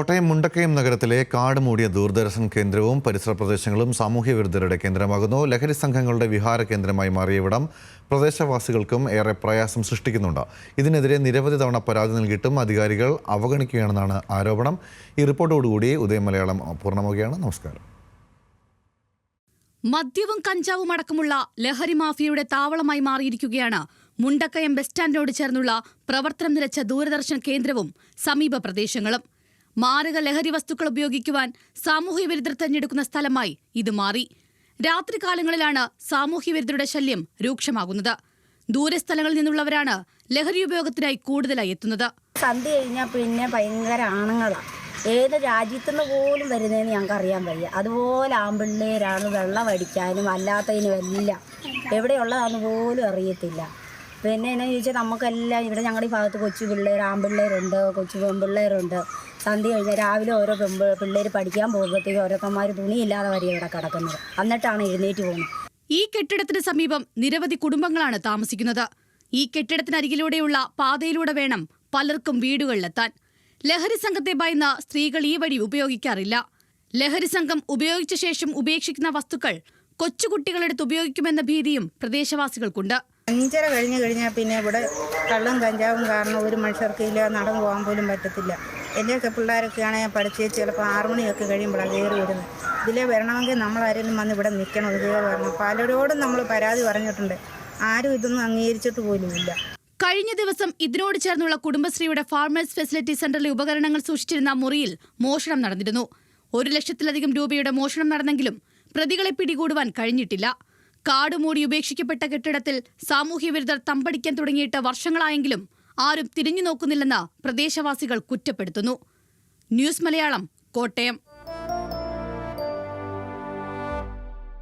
കോട്ടയം മുണ്ടക്കയം നഗരത്തിലെ കാട് മൂടിയ ദൂരദർശൻ കേന്ദ്രവും പരിസര പ്രദേശങ്ങളും സാമൂഹ്യ വിരുദ്ധരുടെ കേന്ദ്രമാകുന്നു. ലഹരി സംഘങ്ങളുടെ വിഹാര കേന്ദ്രമായി മാറിയ ഇവിടം പ്രദേശവാസികൾക്കും ഏറെ പ്രയാസം സൃഷ്ടിക്കുന്നുണ്ട്. ഇതിനെതിരെ നിരവധി തവണ പരാതി നൽകിയിട്ടും അധികാരികൾ അവഗണിക്കുകയാണെന്നാണ് ആരോപണം. ഈ റിപ്പോർട്ടോടുകൂടി ഉദയം മലയാളം പൂർണ്ണമാവുകയാണ്. നമസ്കാരം. മദ്യവും കഞ്ചാവും അടക്കമുള്ള ലഹരി മാഫിയയുടെ താവളമായി മാറിയിരിക്കുകയാണ് മുണ്ടക്കയം ബസ് സ്റ്റാൻഡിനോട് ചേർന്നുള്ള പ്രവർത്തനം നിലച്ച ദൂരദർശൻ കേന്ദ്രവും സമീപ പ്രദേശങ്ങളും. മാരക ലഹരി വസ്തുക്കൾ ഉപയോഗിക്കുവാൻ സാമൂഹ്യ വിരുദ്ധർ തെരഞ്ഞെടുക്കുന്ന സ്ഥലമായി ഇത് മാറി. രാത്രികാലങ്ങളിലാണ് സാമൂഹ്യ വിരുദ്ധരുടെ ശല്യം രൂക്ഷമാകുന്നത്. ദൂരസ്ഥലങ്ങളിൽ നിന്നുള്ളവരാണ് ലഹരി ഉപയോഗത്തിനായി കൂടുതലായി എത്തുന്നത്. സന്ധ്യ കഴിഞ്ഞാൽ പിന്നെ ഭയങ്കര ആണുങ്ങളാണ്. ഏത് രാജ്യത്തുനിന്ന് പോലും വരുന്നതെന്ന് ഞങ്ങൾക്ക് അറിയാൻ വയ്യ. അതുപോലെ ആൺപിള്ളേരാണ് വെള്ളം അടിക്കാനും അല്ലാത്തതിനും എല്ലാം എവിടെയുള്ളതാണെന്ന് പോലും അറിയത്തില്ല. പിന്നെ എന്നാ ചോദിച്ചാൽ നമുക്കെല്ലാം ഇവിടെ ഞങ്ങളുടെ ഈ ഭാഗത്ത് കൊച്ചു പിള്ളേർ, ആൺപിള്ളേരുണ്ട്, കൊച്ചു പെൺപിള്ളേരുണ്ട്. സന്ധ്യ കഴിഞ്ഞാൽ രാവിലെ ഓരോ പിള്ളേർ പഠിക്കാൻ പോകുമ്പോഴത്തേക്കും ഓരോരുത്തന്മാർ തുണിയില്ലാതെ വരെ ഇവിടെ കിടക്കുന്നത്. എന്നിട്ടാണ് എഴുന്നേറ്റ് പോകുന്നത്. ഈ കെട്ടിടത്തിന് സമീപം നിരവധി കുടുംബങ്ങളാണ് താമസിക്കുന്നത്. ഈ കെട്ടിടത്തിനരികിലൂടെയുള്ള പാതയിലൂടെ വേണം പലർക്കും വീടുകളിലെത്താൻ. ലഹരി സംഘത്തെ ഭയന്ന സ്ത്രീകൾ ഈ വഴി ഉപയോഗിക്കാറില്ല. ലഹരി സംഘം ഉപയോഗിച്ച ശേഷം ഉപേക്ഷിക്കുന്ന വസ്തുക്കൾ കൊച്ചുകുട്ടികളെടുത്ത് ഉപയോഗിക്കുമെന്ന ഭീതിയും പ്രദേശവാസികൾക്കുണ്ട്. 5:30 കഴിഞ്ഞാൽ പിന്നെ ഇവിടെ കള്ളും കഞ്ചാവും കാരണം ഒരു മനുഷ്യർക്ക് ഇല്ല, നടന്നു പോകാൻ പോലും പറ്റത്തില്ല. എൻ്റെയൊക്കെ പിള്ളേരൊക്കെയാണ് പഠിച്ച് ചിലപ്പോൾ 6 മണിയൊക്കെ കഴിയുമ്പോഴാണ് കയറി വരുന്നത്. ഇതിലേ വരണമെങ്കിൽ നമ്മളാരെങ്കിലും വന്ന് ഇവിടെ നിൽക്കണം. ഇതേ വരണം. പലരോടും നമ്മൾ പരാതി പറഞ്ഞിട്ടുണ്ട്. ആരും ഇതൊന്നും അംഗീകരിച്ചിട്ട് പോലുമില്ല. കഴിഞ്ഞ ദിവസം ഇതിനോട് ചേർന്നുള്ള കുടുംബശ്രീയുടെ ഫാർമേഴ്സ് ഫെസിലിറ്റി സെന്ററിലെ ഉപകരണങ്ങൾ സൂക്ഷിച്ചിരുന്ന മുറിയിൽ മോഷണം നടന്നിരുന്നു. 1 ലക്ഷത്തിലധികം രൂപയുടെ മോഷണം നടന്നെങ്കിലും പ്രതികളെ പിടികൂടുവാൻ കഴിഞ്ഞിട്ടില്ല. കാടുമൂടി ഉപേക്ഷിക്കപ്പെട്ട കെട്ടിടത്തിൽ സാമൂഹ്യ വിരുദ്ധർ തമ്പടിക്കാൻ തുടങ്ങിയിട്ട് വർഷങ്ങളായെങ്കിലും ആരും തിരിഞ്ഞു നോക്കുന്നില്ലെന്ന് പ്രദേശവാസികൾ കുറ്റപ്പെടുത്തുന്നു. ന്യൂസ് മലയാളം, കോട്ടയം.